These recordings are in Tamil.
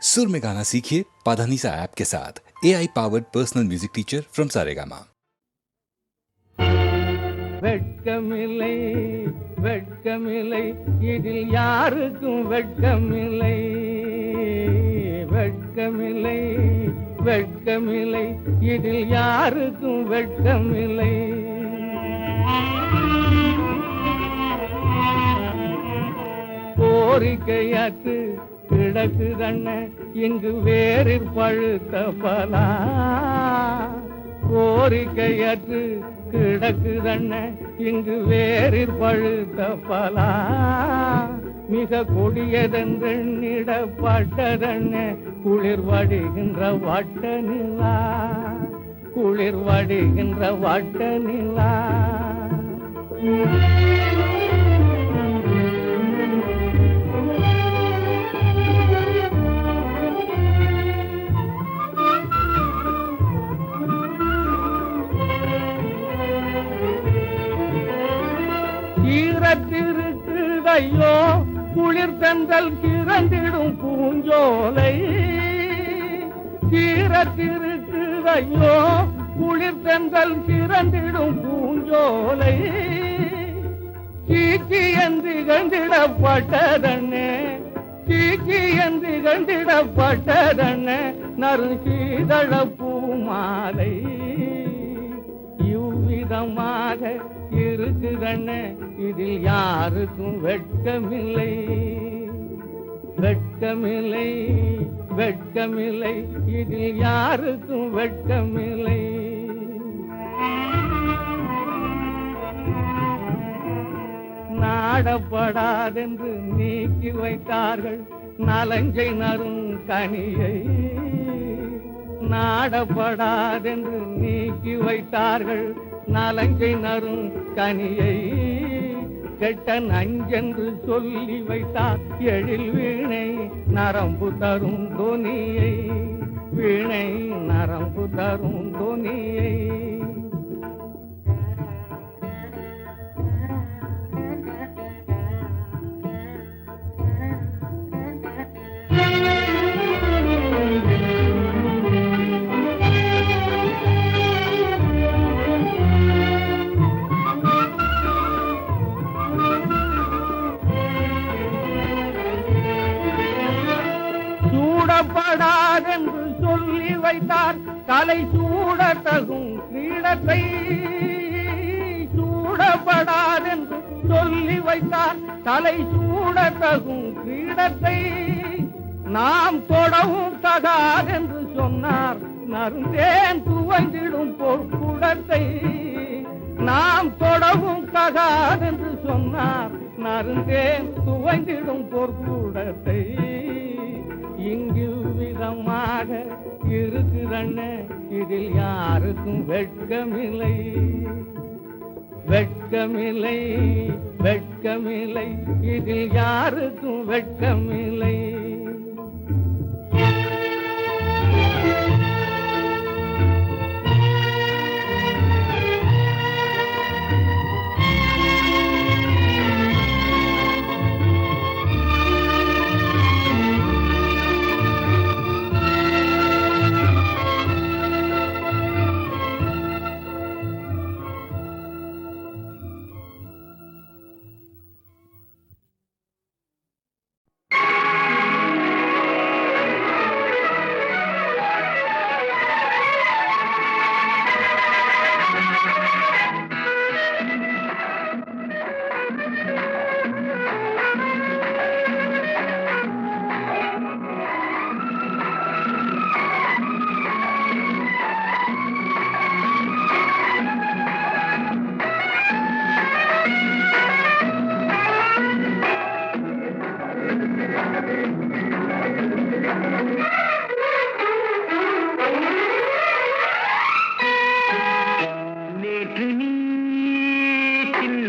सुर में गाना सीखिए पाधानीसा ऐप के साथ। AI powered personal music teacher from Saregama. வெட்கமில்லை வெட்கமில்லை இதில் யாருக்கும் வெட்கமில்லை வெட்கமில்லை வெட்கமில்லை இதில் யாருக்கும் வெட்கமில்லை கோரிக்கையாற்று கிடக்குதண்ண இங்கு வேறிற் பழுத்த பலா கோரிக்கையாற்று கிடக்குதண்ண இங்கு வேறிற் பழுத்த பலா மிக கொடியதென்றெண்ணிடப்பட்டதண்ண குளிர் வடிகின்ற வட்ட நிலா குளிர் வடிகின்ற வட்ட நிலா ஈரத்திருக்குதையோ குளிர் தென்றல் கிறந்திடும் பூஞ்சோலை ஈரத்திருக்குதையோ குளிர் தென்றல் கிறந்திடும் பூஞ்சோலை சீக்கி என்று கண்டிடப்பட்டதண்ணே சீக்கி என்று கண்டிடப்பட்டதண்ணே நறுசீதள பூமாலை இவ்விதமாக இருக்குதண்ண இதில் யாருக்கும் வெட்கமில்லை வெட்கமில்லை வெட்கமில்லை இதில் யாருக்கும் வெட்கமில்லை நாடப்படாதென்று நீக்கி வைத்தார்கள் நலஞ்சை நரும் கனியை நாடப்படாதென்று நீக்கி வைத்தார்கள் நலங்கை நரும் கனியை கெட்ட நஞ்சென்று சொல்லி வைத்தார் எழில் வீணை நரம்பு தரும் தொனியை வீணை நரம்பு தரும் தொனியை சூடப்படாதென்று சொல்லி வைத்தார் தலை சூடத்தகும் கிரீடத்தை சூடப்படாதென்று சொல்லி வைத்தார் தலை சூடத்தகும் கிரீடத்தை நாம் தொடவும் தகாதென்று சொன்னார் நறுந்தேன் துவங்கிடும் பொற்குடத்தை நாம் தொடவும் தகாதென்று சொன்னார் நறுந்தேன் துவங்கிடும் பொற்குடத்தை இங்கு விதமாக இருக்குதண்ண இதில் யாருக்கும் வெட்கமில்லை வெட்கமில்லை வெட்கமில்லை இதில் யாருக்கும் வெட்கமில்லை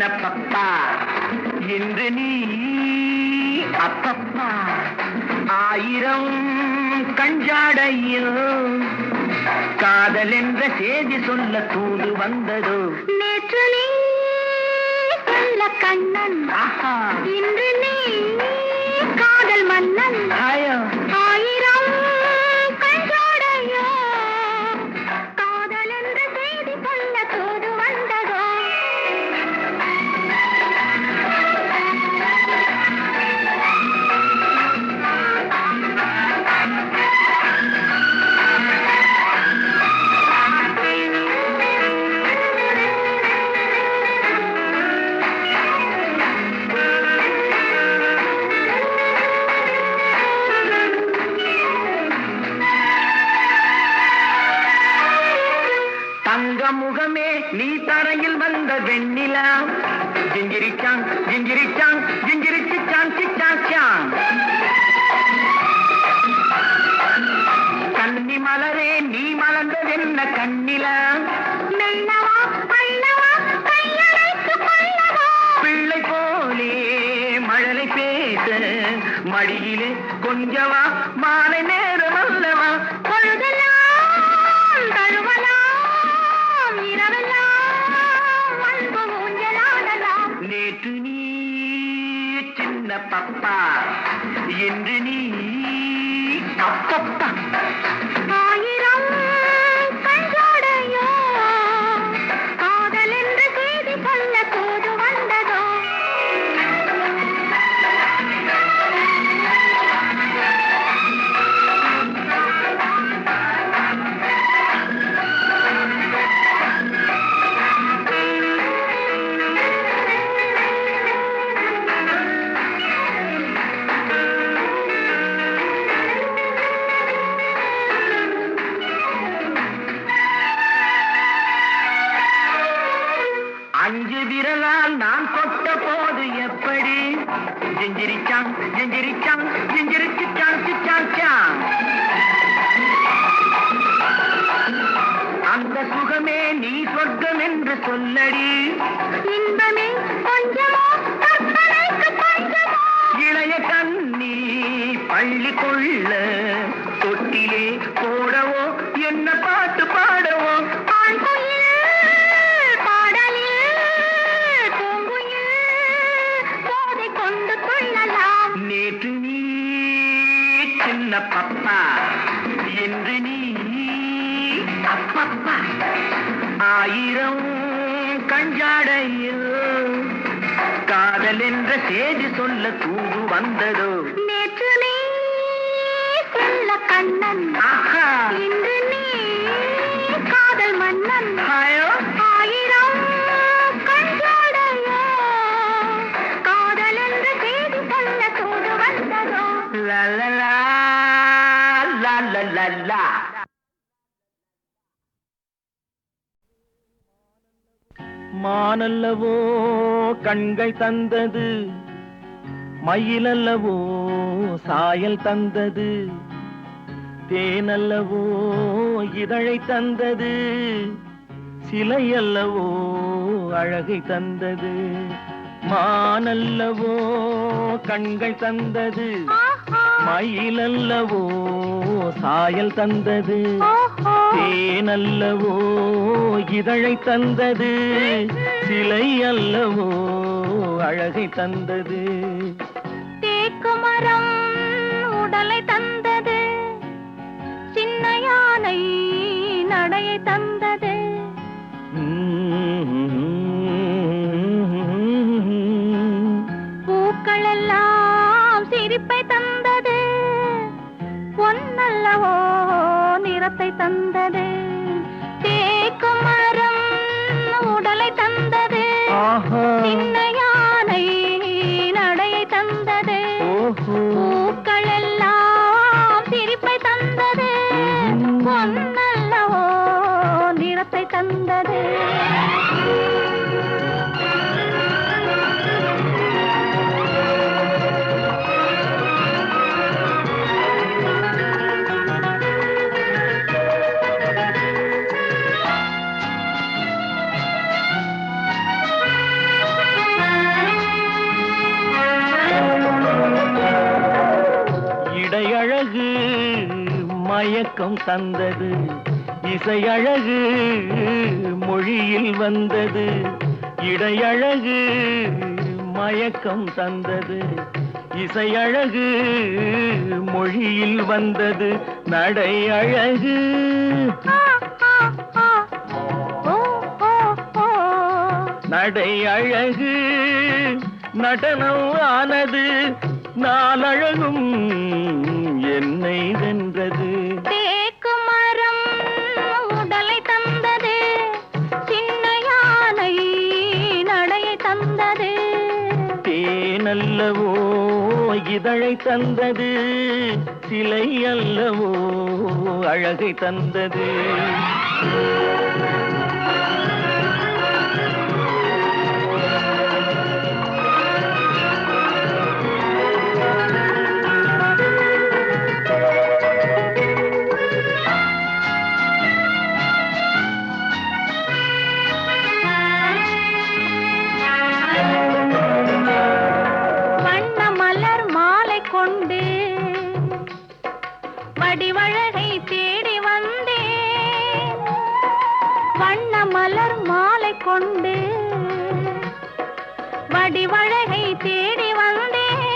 அப்பப்பா என்று நீ அப்பப்பா ஆயிரம் கஞ்சாடையில் காதல் என்ற செய்தி சொல்ல தூது வந்ததோ நேற்று நீ சொல்ல கண்ணன் இன்று நீ காதல் மன்னன் ஆயிரம் நீ தரையில் வந்த வெண்ணிலா ஜிஞ்சிரிச்சாங் ஜிஞ்சிரிச்சாங் ஜிஞ்சிரிச்சாங் சிச்சாச்சாங் கன்னி மலரே நீ மலர்ந்ததென்ன கண்ணிலா மெல்லவா பல்லவா கையழைத்து கொள்ளவா பிள்ளை போலே மழலை பேச மடியிலே கொஞ்சவா மாலை நேரம் அல்லவா பொழுதெல்லாம் தழுவலாம் இரவெல்லாம் அன்பு ஊஞ்சலாடலாம் நேற்று நீ சின்ன பப்பா என்று நீ அப்பப்பா ஆயிரம் கண்ஜோடையோ காதல் என்று செய்தி சொல்ல தூது வந்ததோ அஞ்சு விரலால் நான் தொட்ட போது எப்படி ஜிஞ்சிரிச்சாங் ஜிஞ்சிரிச்சாங் ஜிஞ்சிரிச்சாங் சிச்சாச்சாங் அந்த சுகமே நீ சொர்க்கம் என்று சொல்லடி இன்பமே கொஞ்சமோ கற்பனைக்கு கொஞ்சமோ இளைய கண்ணி பள்ளி கொள்ள தொட்டிலே போடவோ என்ன பாட்டு பாடவோ ஆண் குயில் பாடலில் பூங்குயில் போதை கொண்டு கொள்ளலாம் நேற்று நீ சின்ன பப்பா என்று நீ அப்பப்பா ஆயிரம் கஞ்சாடையில் காதல் என்ற செய்தி சொல்ல தூது வந்ததோ நேற்று நீ செல்ல கண்ணன் ஆஹா இன்று நீ காதல் மன்னன் ஹாயோ ஆயிரம் கண்ஜோடையோ காதல் என்ற செய்தி சொல்ல தூது வந்ததோ லா லா லா லா லா லா லா மானல்லவோ கண்கள் தந்தது மயிலல்லவோ சாயல் தந்தது தேனல்லவோ இதழை தந்தது சிலையல்லவோ அழகை தந்தது மானல்லவோ கண்கள் தந்தது மயிலல்லவோ சாயல் தந்தது தேனல்லவோ இதழை தந்தது சிலை அல்லவோ அழகை தந்தது தேக்கு மரம் உடலை தந்தது சின்ன யானை நடையை தந்தது பூக்கள் எல்லாம் சிரிப்பை தந்தது பொன்னல்லவோ நிறத்தை தந்தது தேக்கு மரம் உடலை தந்தது சின்ன யானை நடையை தந்தது பூக்கள் எல்லாம் சிரிப்பை தந்தது பொன்னல்லவோ நிறத்தை தந்தது இடையழகு மயக்கம் தந்தது இசையழகு மொழியில் வந்தது இடையழகு மயக்கம் தந்தது இசையழகு மொழியில் வந்தது நடை அழகு நடை அழகு நடனம் ஆனது நாளழகும் என்னை வென்றது தேக்கு மரம் உடலை தந்தது சின்ன யானை நடையை தந்தது தேனல்லவோ இதழை தந்தது சிலை அல்லவோ அழகை தந்தது வடிவழகை தேடி வந்தேன் வண்ண மலர் மாலை கொண்டு வடிவழகை தேடி வந்தேன்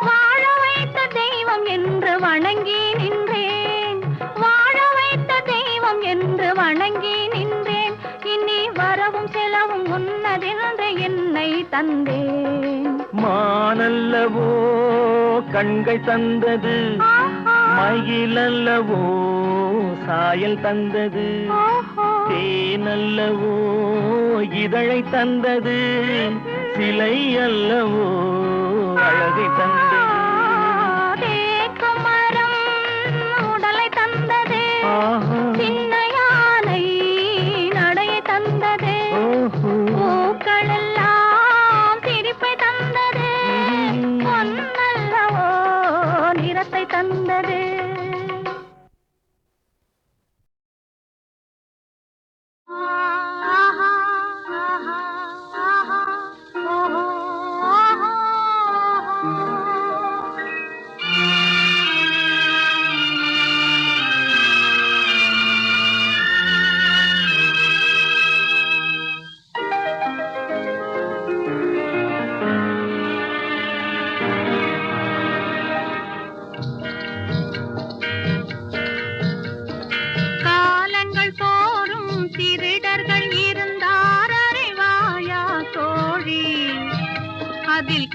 வாழ வைத்த தெய்வம் என்று வணங்கி நின்றேன் வாழ வைத்த தெய்வம் என்று வணங்கி நின்றேன் இனி வரவும் செலவும் உன்னதென்று என்னை தந்தேன் மானல்லவோ கண்கள் தந்தது மயிலல்லவோ சாயல் தந்தது தேனல்லவோ இதழை தந்தது சிலை அல்லவோ அழகை தந்தது தேக்கும் மரம் உடலை தந்தது சின்ன யானை நடையை தந்தது பூக்கள் எல்லாம் சிரிப்பை தந்தது பொன்னல்லவோ நிறத்தை தந்தது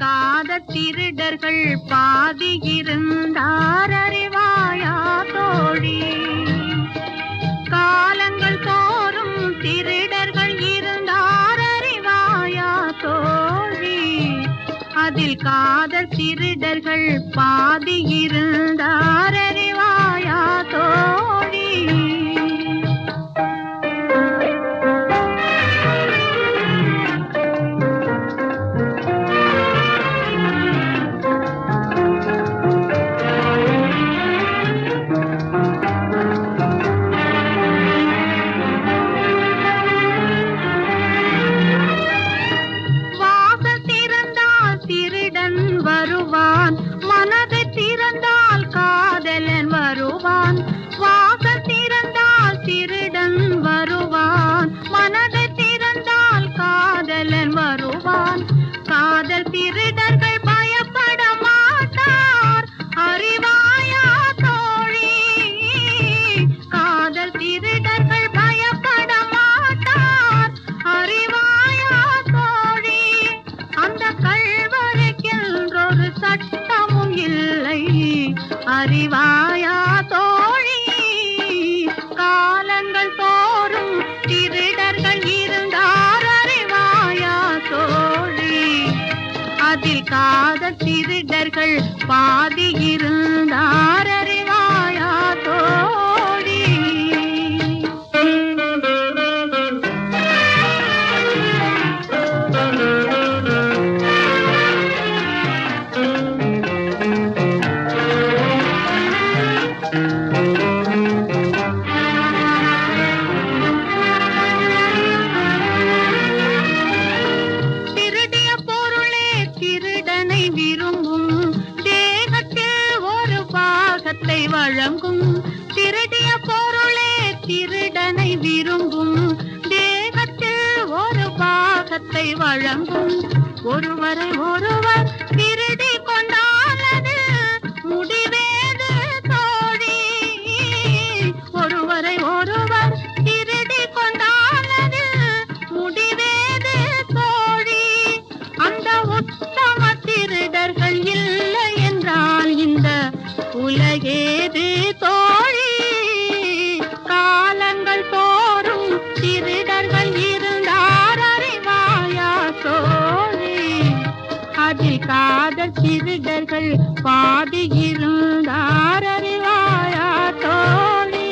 காதல் திருடர்கள் பாதி இருந்தார் அறிவாயா தோழி காலங்கள் தோறும் திருடர்கள் இருந்தார் அறிவாயா தோழி அதில் காதல் திருடர்கள் பாதி இருந்தார் அறிவாயா தோழி அறிவாயா தோழி காலங்கள் தோறும் திருடர்கள் இருந்தார் அறிவாயா தோழி அதில் காதல் திருடர்கள் பாதி இருந்தார் அறிவாயா தோழி வழங்கும் திருடிய பொருளே திருடனை விரும்பும் தேகத்தில் ஒரு பாகத்தை வழங்கும் ஒருவரை ஒருவர் திருடி கொண்டாலது முடிவேது தோழி ஒருவரை ஒருவர் திருடி கொண்டாலது முடிவேது தோழி அந்த உத்தம திருடர்கள் இல்லை என்றால் இந்த உலகேது தோழி காலங்கள் தோறும் திருடர்கள் இருந்தார் அறிவாயா தோழி அதில் காதல் திருடர்கள் பாதி இருந்தார் அறிவாயா தோழி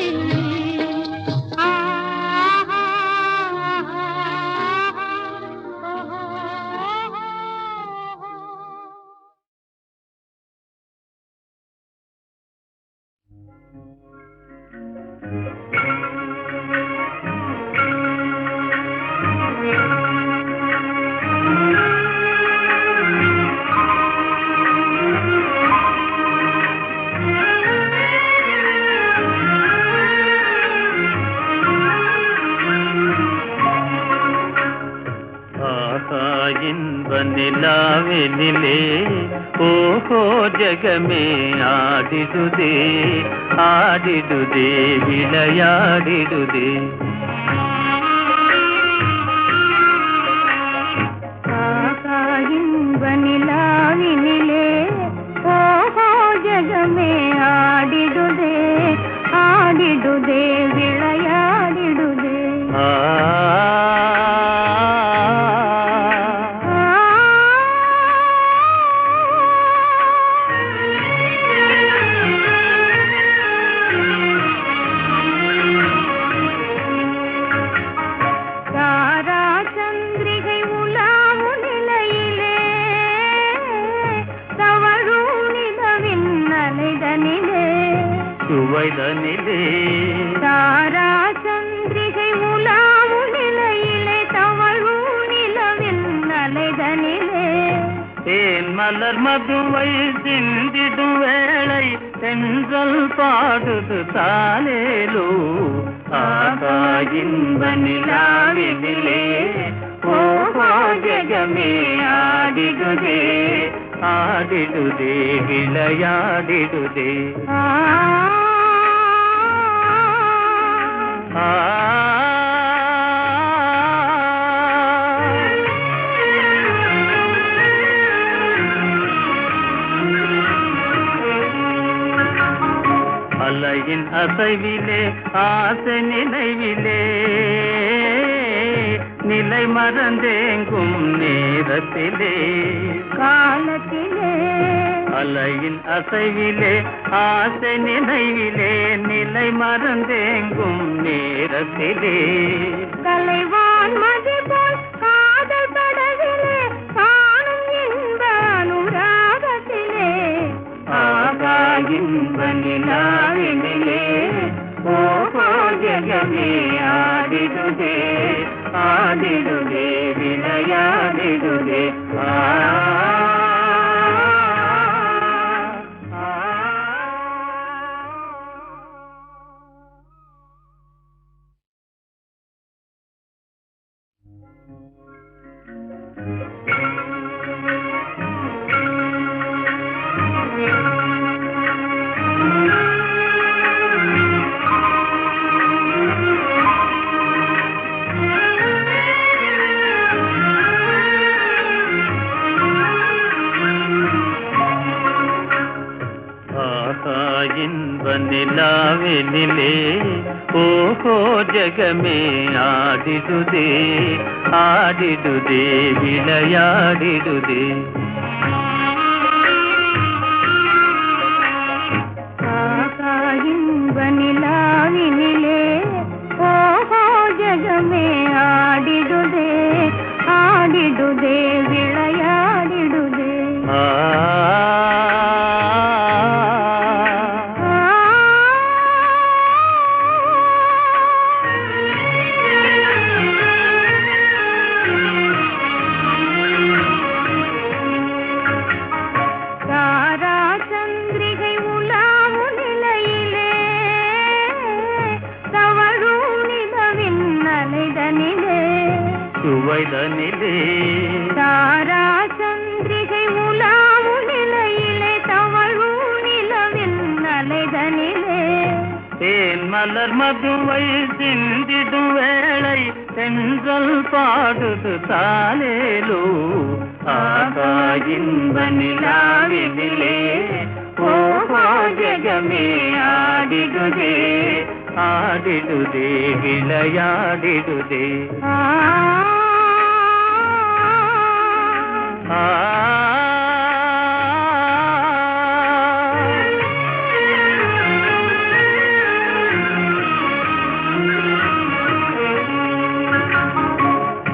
நிலாவினிலே ஓஹோ ஜகமே ஆடிடுதே ஆடிடுதே விளையாடிடுதே. இன்ப நிலாவினிலே ஓஹோ ஜகமே ஆடிடுதே ஆடிடுதே விளையாடிடுதே. சுவைதனிலே தாரா சந்திரிகை உலாவு நிலையிலே தவழு நிலவின் அலைதனிலே தேன் மலர் மதுவை சிந்திடும் வேளை தென்றல் பாடுது தாலேலோ. ஆகா இன்ப நிலாவினிலே ஓஹோ ஜகமே ஆடிடுதே ஆடிடுதே விளையாடிடுதே. அலையின் அசைவிலே ஆசை நினைவிலே நிலை மறந்தேங்கும் நேரத்திலே காலத்திலே அலையின் அசைவிலே ஆசை நினைவிலே நிலை மறந்தேங்கும் நேரத்திலே கலைவான் மதி போல் காதல் படவிலே காணும் இன்ப அனுராகத்திலே ஆகா இன்ப நிலாவினிலே ஓஹோ ஜகமே ஆடிடுதே ஆடிடுதே விளையாடிடுதே. இன்ப நிலாவினிலே ஓஹோ ஜகமே ஆடிடுதே ஆடிடுதே விளையாடிடுதே. இன்ப நிலாவினிலே ஓஹோ ஜகமே ஆடிடுதே ஆடிடுதே விளையாடிடுதே. சுவைதனிலே தாரா சந்திரிகை உலாவு நிலையிலே தவழு நிலவின் அலைதனிலே தேன் மலர் மதுவை சிந்திடும் வேளை தென்றல் பாடுது தாலேலோ. ஆகா இன்ப நிலாவினிலே ஓஹோ ஜகமே ஆடிடுதே ஆடிடுதே விளையாடிடுதே.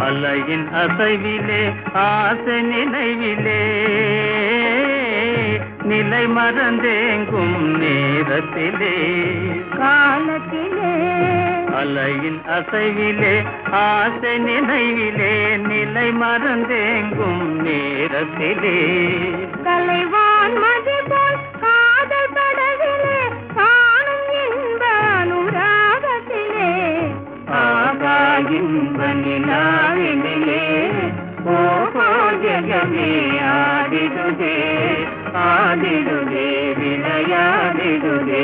அலையின் அசைவிலே ஆசை நினைவிலே நிலை மறந்தேங்கும் நேரத்திலே காலத்திலே அலையின் அசைவிலே ஆசை நினைவிலே நிலை மறந்தேங்கும் நேரத்திலே கலைவான் மதி போல் காதல் படவிலே காணும் இன்ப அனுராகத்திலே ஆகா இன்ப நிலாவினிலே ஓஹோ ஜக உலகமே ஆடிடுதே ஆடிடுதே விளையாடிடுதே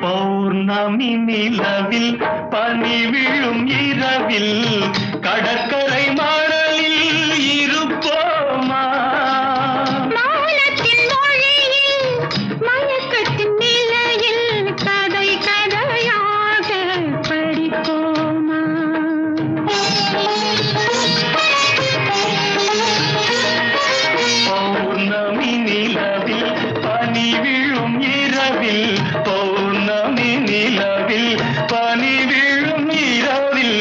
பௌர்ணமி நிலவில் பனி விழும் இரவில் கடற்கரை மணலில் இருப்போமா மௌனத்தின் மொழியில் மயக்கத்தின் நிலையில் கதை கதையாக படிப்போமா பௌர்ணமி நிலவில் பனி விழும் இரவில் பௌர்ணமி நிலவில் பனி விழும் இரவில்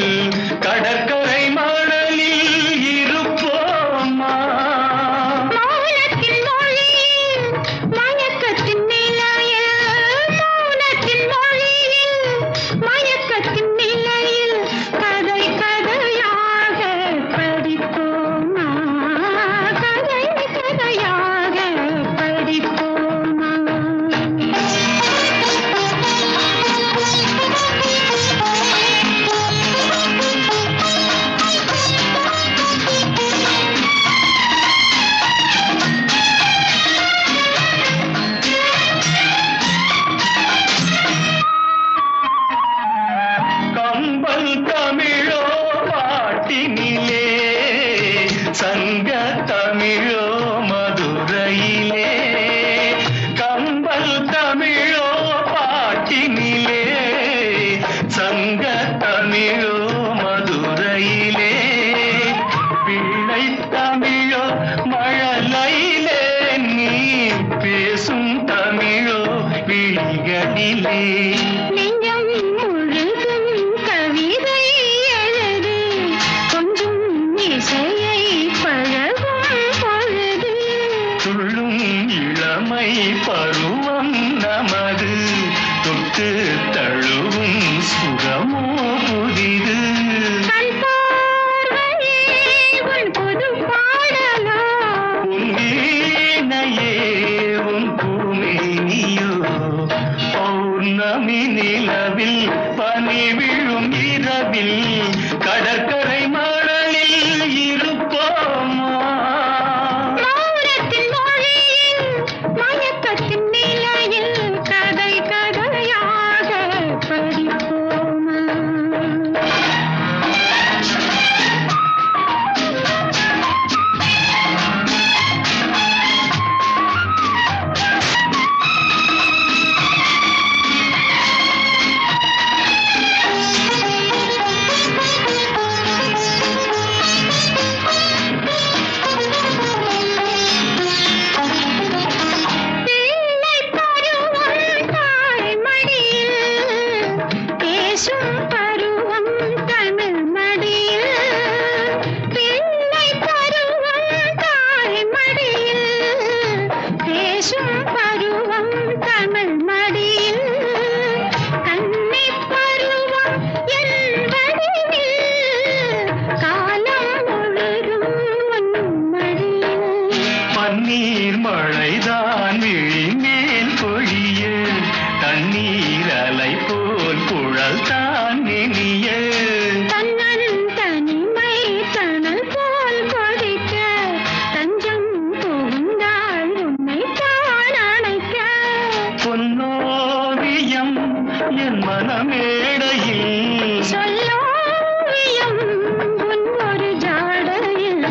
கடற்கரை மணலில் நிலாவில் கடற்கரை மணலில் இருப்போமா மௌனத்தின் மொழியில் மயக்கத்தின் நிலையில் கதை கதையாக படிப்போமா பிள்ளை பருவம் தாய்மடியில் பேசும் பருவம் தமிழ் மடியில் பிள்ளை பருவம் தாய்மடியில் பேசும் பருவம் தமிழ் மடியில் கன்னிப் பருவம் என் வடிவில் காலம் முழுதும் உன் மடியில் பன்னீர் மழைதான் விழிமேல் பொழிய தண்ணீர் அலை போல் குழல் தான் நெனிய தன்னன் தனிமை தணல் போல் கொதிக்க தஞ்சம் புகுந்தாள் உன்னை தான் அணைக்க பொன்னோவியம் என் மனமேடையில் சொல்லோவியம் உன் ஒரு ஜாடையில்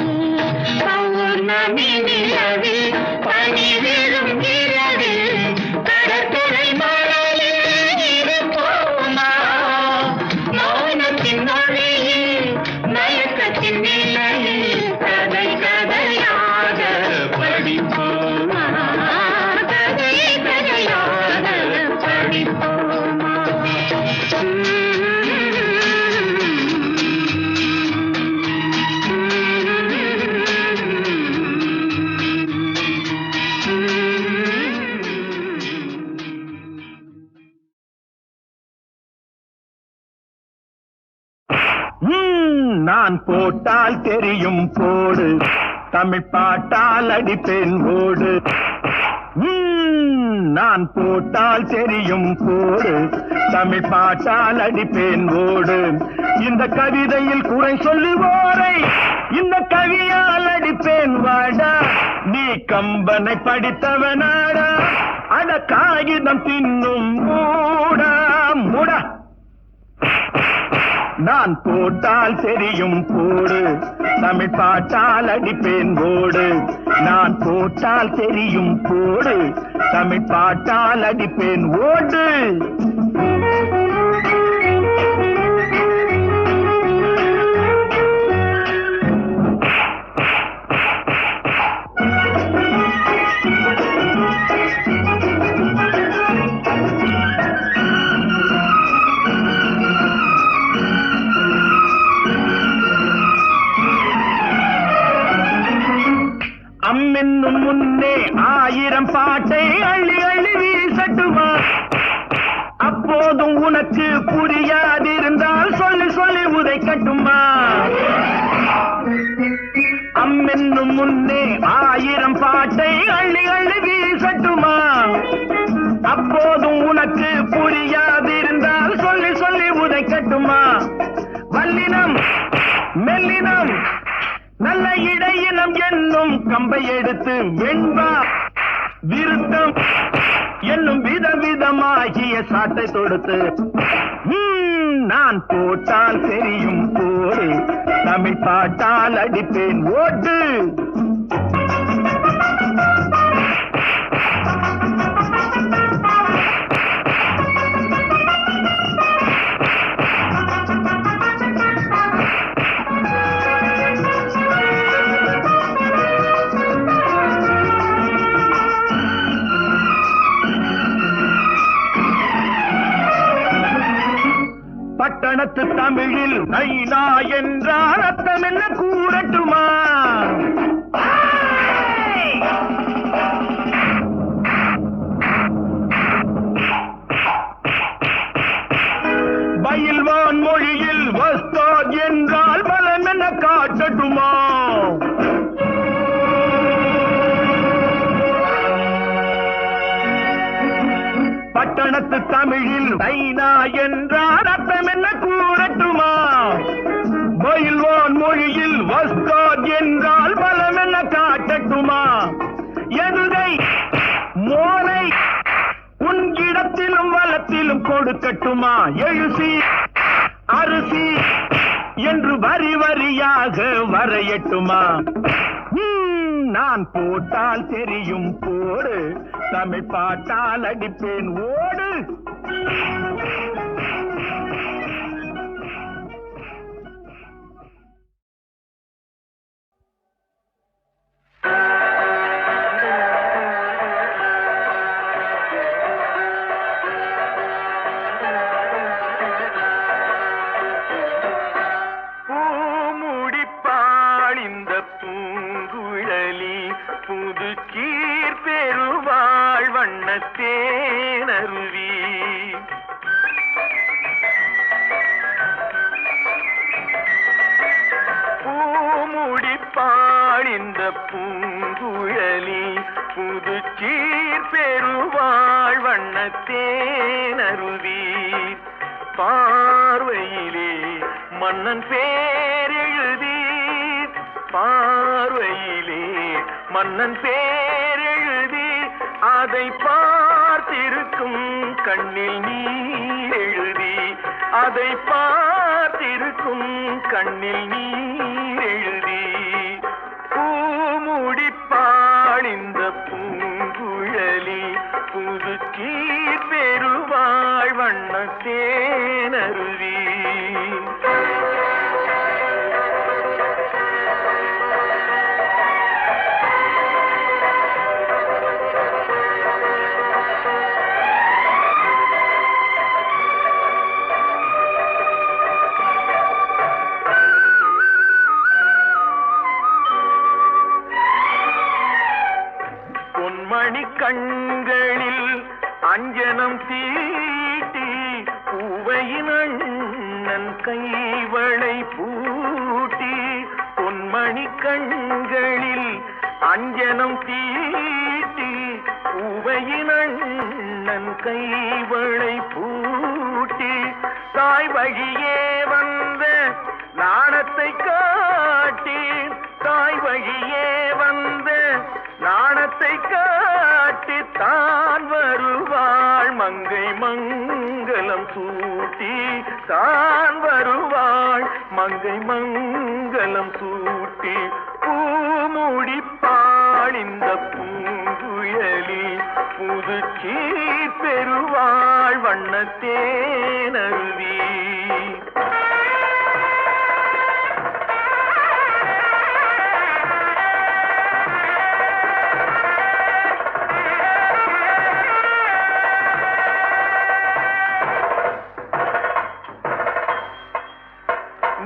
பௌர்ணமி நிலவில் பனி விழும் இரவில் கடற்கரை மணலில் இருப்போமா மௌனத்தின் மொழியில் மயக்கத்தின் நிலையில் கதை கதையாக படிப்போமா கதை கதையாக படிப்போமா நான் போட்டால் தெரியும் போடு தமிழ் பாட்டால் அடிப்பேன் ஓடு நான் போட்டால் தெரியும் போடு தமிழ் பாட்டால் அடிப்பேன் ஓடு இந்த கவிதையில் குறை சொல்லுவோரை இந்த கவியால் அடிப்பேன் வாடா நீ கம்பனை படித்தவனாடா அட காகிதம் தின்னும் மூடா மூடா நான் போட்டால் தெரியும் போடு தமிழ் பாட்டால் அடிப்பேன் ஓடு நான் போட்டால் தெரியும் போடு தமிழ் பாட்டால் அடிப்பேன் ஓடு அம்மென்னும் முன்னே 1000 பாட்டை அள்ளி அள்ளி வீசட்டுமா அப்போதும் உனக்கு புரியாதிருந்தால் சொல்லி சொல்லி உதைக்கட்டுமா அம்மென்னும் முன்னே 1000 பாட்டை அள்ளி அள்ளி வீசட்டுமா அப்போதும் உனக்கு புரியாதிருந்தால் சொல்லி சொல்லி உதைக்கட்டுமா வல்லினம் மெல்லினம் நல்ல இடையினம் என்னும் கம்பை எடுத்து வெண்பா விருத்தம் என்னும் விதவிதமாகிய சாட்டை தொடுத்து நான் போட்டால் தெரியும் போடு தமிழ் பாட்டால் அடிப்பேன் ஓட்டு பட்டணத்து தமிழில் நைனா என்றால் அர்த்தம் என்ன கூறட்டுமா பயில்வான் மொழியில் வஸ்தாத் என்றால் பலம் என்ன காட்டட்டுமா பட்டணத்து தமிழில் நைனா என்றால் அர்த்தம் என்ன கூறட்டுமா பொங்கட்டுமா எழுசி அரிசி என்று வரி வரியாக வரையட்டுமா? நான் போட்டால் தெரியும் போடு, தமிழ் பாட்டால் அடிப்பேன் ஓடு. புது கீர் பெருவாழ் வண்ணத்தேனருவி பூமுடிப்பாள் இந்த பூங்குழலி புது கீர் பெருவாழ் வண்ணத்தேனருவி பார்வையிலே மன்னன் பேரெழுதி பார்வையிலே மன்னன் பேரெழுதி அதை பார்த்திருக்கும் கண்ணில் நீர் எழுதி அதை பார்த்திருக்கும் கண்ணில் நீர் எழுதி பூமுடிப்பாள் இந்த பூங்குழலி புது கீர் பெருவாழ் வண்ணத்தேனருவி கண்களில் அஞ்சனம் தீட்டி பூவையின் அண்ணன் கைவளை பூட்டி பொன்மணி கண்களில் அஞ்சனம் தீட்டி பூவையின் அண்ணன் கைவளை பூட்டி தாய் வழியே வந்த நாணத்தை காட்டி தாய் வழியே வந்த நாணத்தை காட்டி தான் வருவாள் மங்கை மங்கலம் சூட்டி தான் வருவாள் மங்கை மங்கலம் சூட்டி பூமுடிப்பாள் இந்த பூங்குழலி புது கீர் பெருவாள் வண்ணத்தேனருவி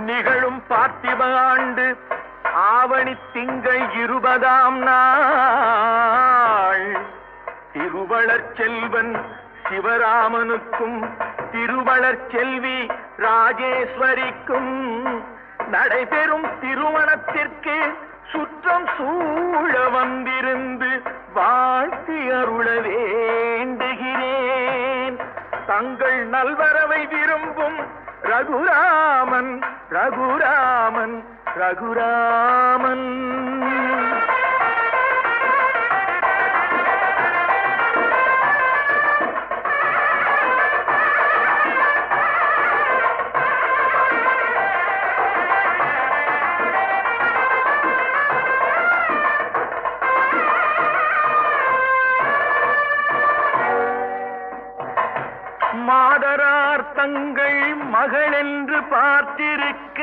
நிகழும் பார்த்திப ஆண்டு ஆவணி திங்கள் 20ஆம் நாள் திருவளர் செல்வன் சிவராமனுக்கும் திருவளர் செல்வி ராஜேஸ்வரிக்கும் நடைபெறும் திருமணத்திற்கு சுற்றம் சூழ வந்திருந்து வாழ்த்தி அருள வேண்டுகிறேன். தங்கள் நல்வரவை விரும்பும் ரகுராமன் ரகுராமன் ரகுராமன். மாதரார் தங்கள் மகள் என்று பார்த்திருக்க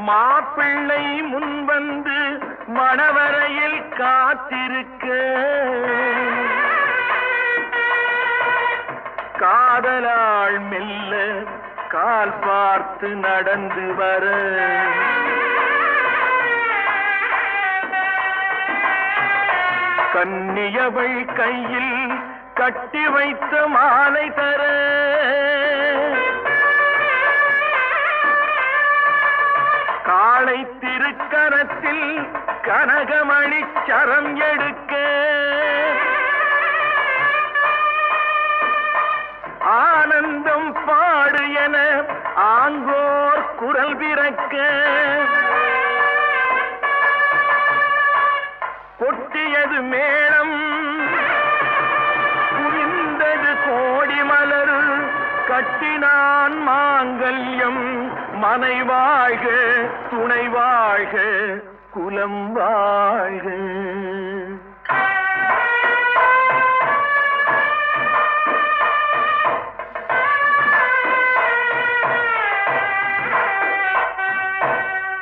மாப்பிள்ளை முன்வந்து மணவரையில் காத்திருக்க காதலாள் மெல்ல கால் பார்த்து நடந்து வர கன்னியவள் கையில் கட்டி வைத்த மாலை தர காளை திருக்கரத்தில் கனகமணி சரம் எடுக்க ஆனந்தம் பாடு என ஆங்கோர் குரல் பிறக்க கொட்டியது மேளம் கட்டினான் மாங்கல்யம் மனை வாழ்க துணை வாழ்க குலம் வாழ்க.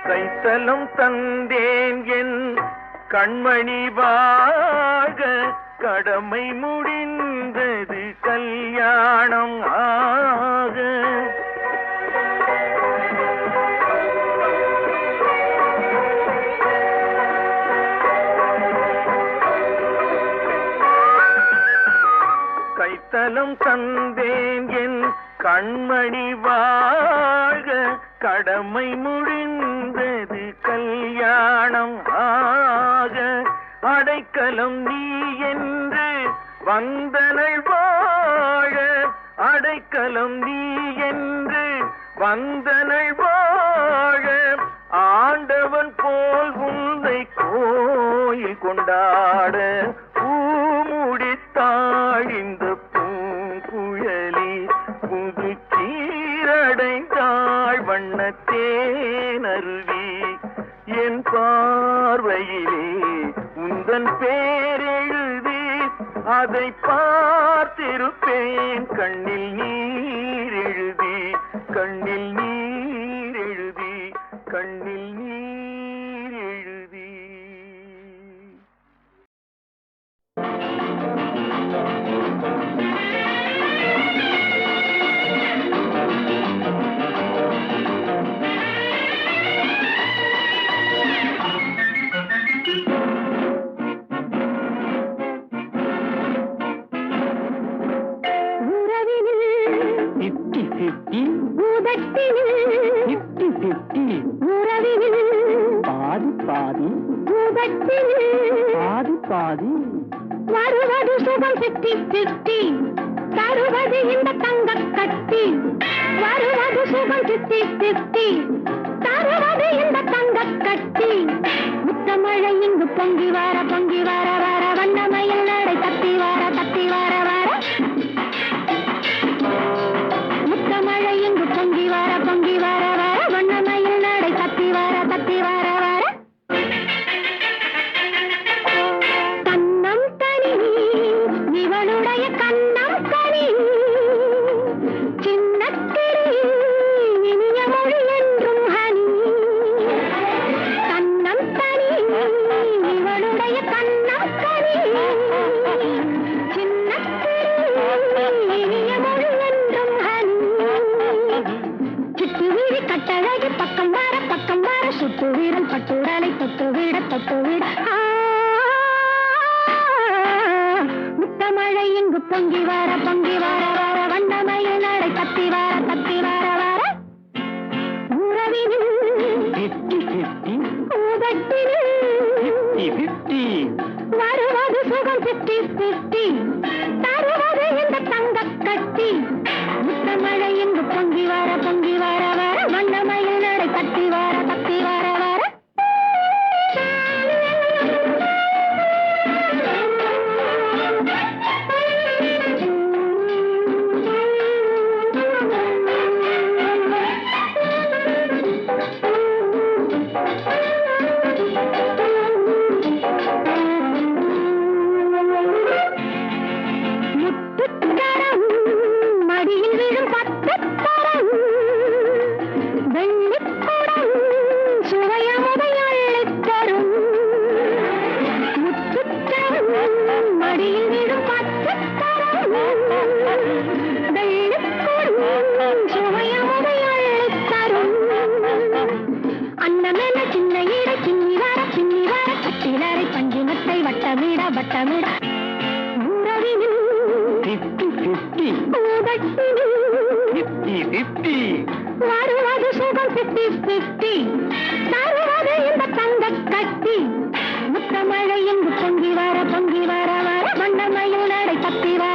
கைத்தலம் தந்தேன் என் கண்மணி வாழ்க கடமை முடிந்தது கல்யாணம் ஆக. கைத்தலம் தந்தேன் என் கண்மணி வாழ்க கடமை முடிந்தது கல்யாணம் ஆக. அடைக்கலம் நீ என்று வந்தனள் வாழ அடைக்கலம் நீ என்று வந்தனள் வாழ ஆண்டவன் போல் உன்னை கோயில் கொண்டாட பூமுடித்தாள் இந்த பூங்குழலி புது சீரடைந்தாள் வண்ணத்தேனருவி. என் பார்வையிலே உந்தன் பேரெழுதி அதை பார்த்திருப்பேன் கண்ணில் நீர் எழுதி கண்ணில் நீர் எழுதி கண்ணில் நீர் எழுதி. வருவது சுகம் 50-50 தருவது இந்த தங்க கட்டி. வருவது சுகம் 50-50 தருவது இந்த தங்க கட்டி. முத்தமழை இங்கு பொங்கி வர பொங்கி வர வர வண்ணமயில் நடை தத்தி வர வர. முத்தமழை இங்கு பொங்கி வர பொங்கி வர வர வண்ணமயில் நடை தத்தி வர வர. இவளுடைய கண்ணம் கனி சின்னத்திரி இனிய மொழி என்றும் ஹனி. கண்ணம் கனி இவளுடைய கண்ணம் கனி சின்னத்திரி இனிய மொழி என்றும் ஹனி. சிட்டு வீடு கட்டழகி பக்கம் வர சுட்டு வீரல் பட்டுடலை தொட்டு விட மழை இங்கு பொங்கி வர வர வண்ணமயில் நடை தத்தி வர வர. உறவினில் வருவது சுகம் 50-50 தருவது இந்த தங்க கட்டி. முத்தமழை இங்கு பொங்கி வர வர வண்ணமயில் நடை தத்தி வர வர. மடியில் விழும் 10 தரம் வெள்ளிக்குடம் சுவையமுதை அள்ளித் தரும். முத்துத்தரம் மடியில் விழும் 10 தரம் வெள்ளிக்குடம் சுவையமுதை அள்ளித் தரும். அன்னமென சின்ன ஈரை சின்னி வர கட்டிலரை பஞ்சினத்தை வட்டமிட. உறவினில் 50-50 வருவது சுகம் 50-50 தருவது இந்த தங்க கட்டி. முத்தமழை இங்கு பொங்கி வர வர வண்ணமயில் நடை தத்தி வர